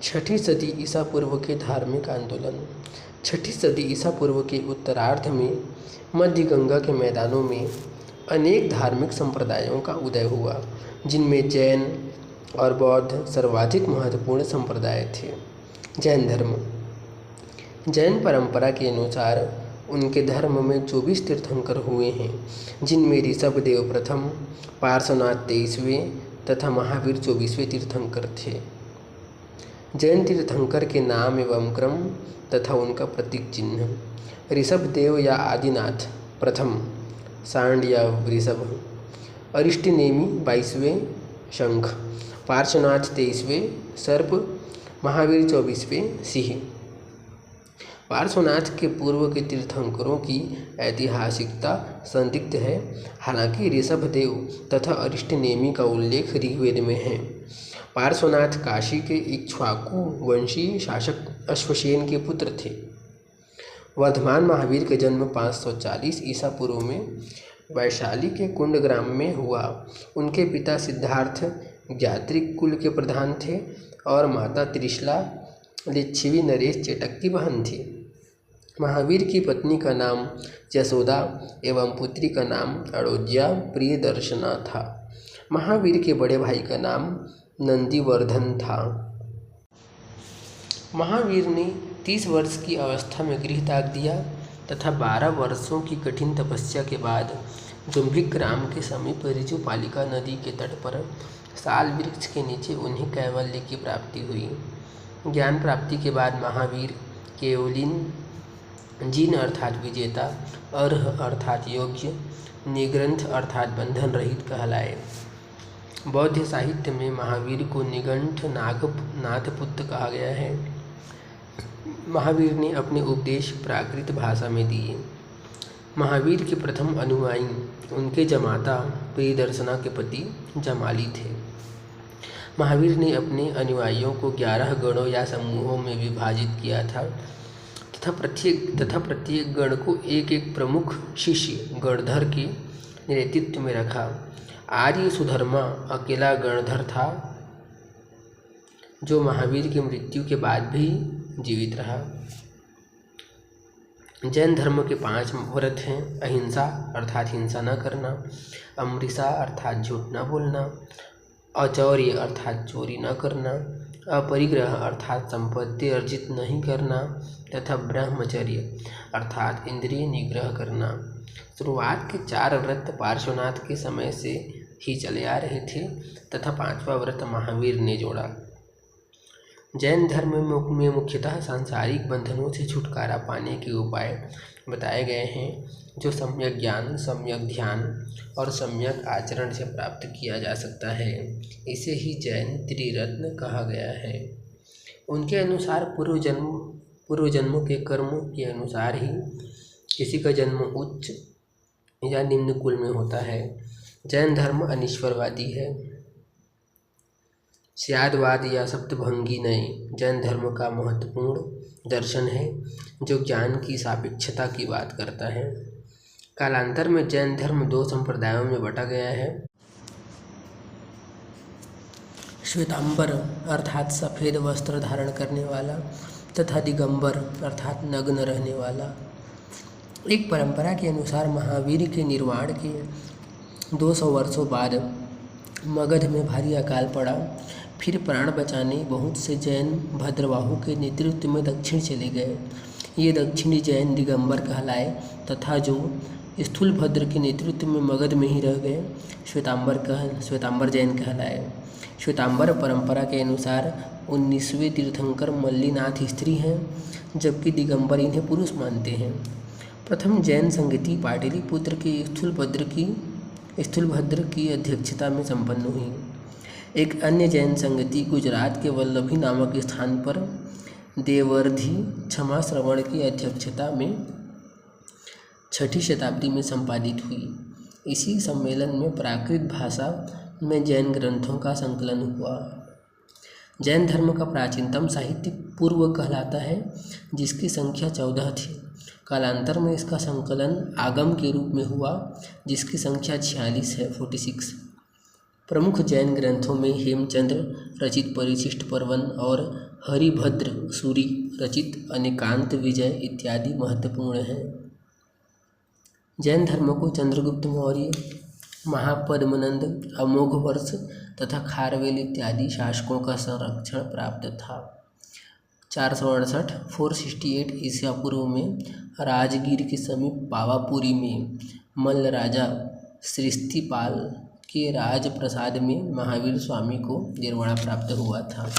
छठी सदी ईसा पूर्व के धार्मिक आंदोलन। छठी सदी ईसा पूर्व के उत्तरार्ध में मध्य गंगा के मैदानों में अनेक धार्मिक संप्रदायों का उदय हुआ, जिनमें जैन और बौद्ध सर्वाधिक महत्वपूर्ण संप्रदाय थे। जैन धर्म। जैन परंपरा के अनुसार उनके धर्म में 24 तीर्थंकर हुए हैं, जिनमें ऋषभदेव प्रथम, पार्श्वनाथ 23वें तथा महावीर 24वें तीर्थंकर थे। जैन तीर्थंकर के नाम एवं क्रम तथा उनका प्रतीक चिन्ह। ऋषभदेव या आदिनाथ प्रथम, सांड या वृषभ। अरिष्टनेमी 22वें, शंख। पार्श्वनाथ 23वें, सर्प। महावीर 24वें, सिंह। पार्श्वनाथ के पूर्व के तीर्थंकरों की ऐतिहासिकता संदिग्ध है। हालांकि ऋषभदेव तथा अरिष्टनेमी का उल्लेख ऋग्वेद में है। पार्श्वनाथ काशी के इक्ष्वाकु वंशीय शासक अश्वसेन के पुत्र थे। वर्धमान महावीर का जन्म 540 ईसा पूर्व में वैशाली के कुंड ग्राम में हुआ। उनके पिता सिद्धार्थ ज्ञात्रिक कुल के प्रधान थे और माता त्रिशला लिच्छवी नरेश चेटक की बहन थी। महावीर की पत्नी का नाम यशोदा एवं पुत्री का नाम अड़ोज्या प्रियदर्शना था। महावीर के बड़े भाई का नाम नंदीवर्धन था। महावीर ने 30 वर्ष की अवस्था में गृह त्याग दिया तथा 12 वर्षों की कठिन तपस्या के बाद जुम्भिक ग्राम के समीप ऋजुपालिका नदी के तट पर साल वृक्ष के नीचे उन्हें कैवल्य की प्राप्ति हुई। ज्ञान प्राप्ति के बाद महावीर केवलिन, जिन अर्थात विजेता, अर्ह अर्थात योग्य, निग्रंथ अर्थात बंधन रहित कहलाए। बौद्ध साहित्य में महावीर को निगंठ नाथपुत्र कहा गया है। महावीर ने अपने उपदेश प्राकृत भाषा में दिए। महावीर के प्रथम अनुयायी उनके जमाता प्रियदर्शना के पति जमाली थे। महावीर ने अपने अनुयायियों को 11 गणों या समूहों में विभाजित किया था तथा प्रत्येक गण को एक एक प्रमुख शिष्य गणधर के नेतृत्व में रखा। आर्य सुधर्मा अकेला गणधर था, जो महावीर की मृत्यु के बाद भी जीवित रहा। जैन धर्म के 5 व्रत हैं। अहिंसा अर्थात हिंसा न करना, अमृषा अर्थात झूठ न बोलना, अचौर्य अर्थात चोरी न करना, अपरिग्रह अर्थात संपत्ति अर्जित नहीं करना तथा ब्रह्मचर्य अर्थात इंद्रिय निग्रह करना। शुरुआत के 4 व्रत पार्श्वनाथ के समय से ही चले आ रहे थे तथा 5वां व्रत महावीर ने जोड़ा। जैन धर्म में मुख्यतः सांसारिक बंधनों से छुटकारा पाने के उपाय बताए गए हैं, जो सम्यक ज्ञान, सम्यक ध्यान और सम्यक आचरण से प्राप्त किया जा सकता है। इसे ही जैन त्रिरत्न कहा गया है। उनके अनुसार पूर्व जन्मों के कर्म के अनुसार ही किसी का जन्म उच्च या निम्न कुल में होता है। जैन धर्म अनीश्वरवादी है। स्यादवाद या सप्तभंगी नय जैन धर्म का महत्वपूर्ण दर्शन है, जो ज्ञान की सापेक्षता की बात करता है। कालांतर में जैन धर्म 2 संप्रदायों में बटा गया है। श्वेतांबर अर्थात सफ़ेद वस्त्र धारण करने वाला तथा दिगंबर अर्थात नग्न रहने वाला। एक परंपरा के अनुसार महावीर के निर्वाण के 200 वर्षों बाद मगध में भारी अकाल पड़ा। फिर प्राण बचाने बहुत से जैन भद्रबाहु के नेतृत्व में दक्षिण चले गए। ये दक्षिणी जैन दिगंबर कहलाए तथा जो स्थूलभद्र के नेतृत्व में मगध में ही रह गए श्वेतांबर जैन कहलाए। श्वेतांबर परंपरा के अनुसार 19वें तीर्थंकर मल्लीनाथ स्त्री हैं, जबकि दिगंबर इन्हें पुरुष मानते हैं। प्रथम जैन संगति पाटलिपुत्र के स्थूलभद्र की अध्यक्षता में संपन्न हुई। एक अन्य जैन संगति गुजरात के वल्लभी नामक स्थान पर देवर्धि क्षमा श्रवण की अध्यक्षता में 6ठी शताब्दी में संपादित हुई। इसी सम्मेलन में प्राकृत भाषा में जैन ग्रंथों का संकलन हुआ। जैन धर्म का प्राचीनतम साहित्य पूर्व कहलाता है, जिसकी संख्या 14 थी। कालांतर में इसका संकलन आगम के रूप में हुआ, जिसकी संख्या 46 है, 46। प्रमुख जैन ग्रंथों में हेमचंद्र रचित परिशिष्ट पर्वन और हरिभद्र सूरि रचित अनेकांत विजय इत्यादि महत्वपूर्ण हैं। जैन धर्म को चंद्रगुप्त मौर्य, महापद्मनंद, अमोघवर्ष तथा खारवेल इत्यादि शासकों का संरक्षण प्राप्त था। 468 ईसा पूर्व में राजगीर के समीप पावापुरी में मल्ल राजा सृष्टिपाल के राजप्रसाद में महावीर स्वामी को निर्वाण प्राप्त हुआ था।